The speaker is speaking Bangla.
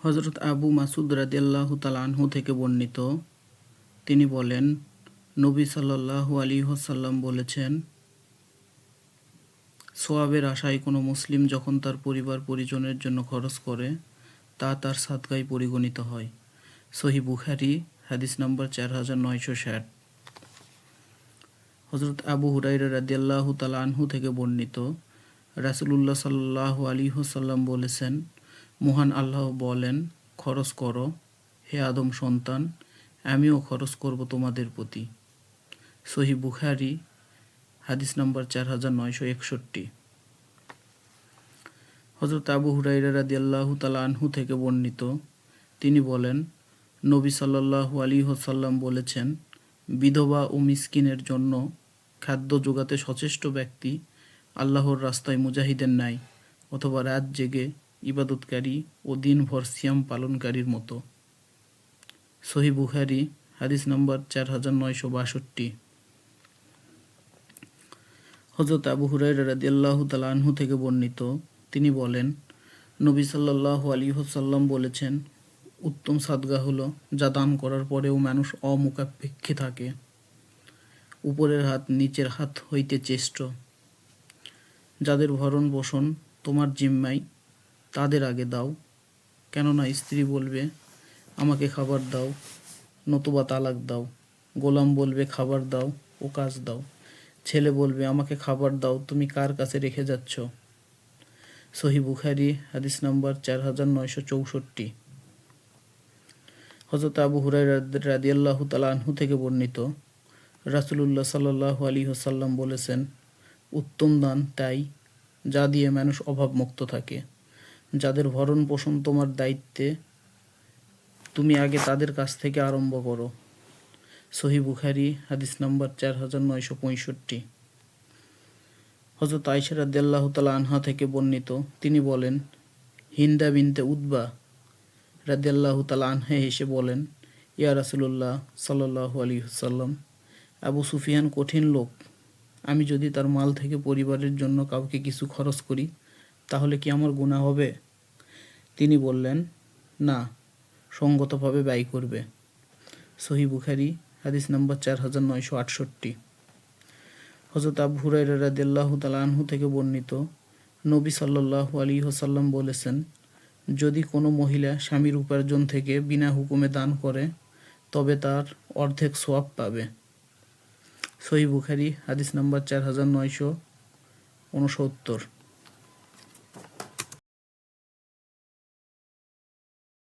হযরত আবু মাসুদ রাদিয়াল্লাহু তাআলা আনহু থেকে বর্ণিত, তিনি বলেন, নবী সাল্লাল্লাহু আলাইহি ওয়াসাল্লাম বলেছেন, সওয়াবের আশায় কোনো মুসলিম যখন তার পরিবার পরিজনের জন্য খরচ করে তা তার সাদকায় পরিগণিত হয়। সহিহ বুখারী, হাদিস নম্বর 4960। হযরত আবু হুরায়রা রাদিয়াল্লাহু তাআলা আনহু থেকে বর্ণিত, রাসূলুল্লাহ সাল্লাল্লাহু আলাইহি ওয়াসাল্লাম বলেছেন, মহান আল্লাহ বলেন, খরচ করো হে আদম সন্তান, আমিও খরচ করব তোমাদের প্রতি। সহিহ বুখারী, হাদিস নম্বর 4961। হযরত আবু হুরায়রা রাদিয়াল্লাহু তাআলা আনহু থেকে বর্ণিত, তিনি বলেন, নবী সাল্লাল্লাহু আলাইহি ওয়াসাল্লাম বলেছেন, বিধবা ও মিসকিনের জন্য খাদ্য জোগাতে সচেষ্ট ব্যক্তি আল্লাহর রাস্তায় মুজাহিদের ন্যায়, অথবা রাত জেগে ইবাদতকারী ও দিনভর সিয়াম পালনকারীর মতো। সহিহ বুখারী, হাদিস নম্বর 4962। হযরত আবু হুরায়রা রাদিয়াল্লাহু তাআলা আনহু থেকে বর্ণিত, তিনি বলেন, নবী সাল্লাল্লাহু আলাইহি ওয়াসাল্লাম বলেছেন, উত্তম সাদকা হলো যা দান করার পরেও মানুষ অমুখাপেক্ষী থাকে, উপরের হাত নিচের হাত হইতে চেষ্ট। যাদের ভরণ পোষণ তোমার জিম্মায় তাদের আগে দাও, কেননা স্ত্রী বলবে, আমাকে খাবার দাও, নতুবা তালাক দাও। গোলাম বলবে, খাবার দাও ও কাজ দাও। ছেলে বলবে, আমাকে খাবার দাও, তুমি কার কাছে রেখে যাচ্ছ? সহিহ বুখারী, হাদিস নম্বর 4964। হযরত আবু হুরায়রা রাদিয়াল্লাহু তাআলা আনহু থেকে বর্ণিত, রাসূলুল্লাহ সাল্লাল্লাহু আলাইহি ওয়াসাল্লাম বলেছেন, উত্তম দান তাই যা দিয়ে মানুষ অভাবমুক্ত থাকে। যাদের ভরণ পোষণ তোমার দায়িত্বে, তুমি আগে তাদের কাছ থেকে আরম্ভ করো। সহিহ বুখারী, হাদিস নম্বর 4965। হযরত আয়েশা রাদিয়াল্লাহু তাআলা আনহা থেকে বর্ণিত, তিনি বলেন, হিন্দা বিনতে উতবা রাদিয়াল্লাহু তাআলা আনহা এসে বলেন, ইয়া রাসূলুল্লাহ সাল্লাল্লাহু আলাইহি ওয়াসাল্লাম, আবু সুফিয়ান কঠিন লোক, আমি যদি তার মাল থেকে পরিবারের জন্য কাউকে কিছু খরচ করি তাহলে কি আমার গুনাহ হবে? তিনি বললেন, না, সঙ্গতভাবে ব্যয় করবে। সহিহ বুখারী, হাদিস নম্বর 4968। হযরত আবু হুরায়রা রাদিয়াল্লাহু তাআলা আনহু থেকে বর্ণিত, নবী সাল্লাল্লাহু আলাইহি ওয়াসাল্লাম বলেছেন, যদি কোনো মহিলা স্বামীর উপার্জন থেকে বিনা হুকুমে দান করে তবে তার অর্ধেক সওয়াব পাবে। সহিহ বুখারী, হাদিস নম্বর 4969।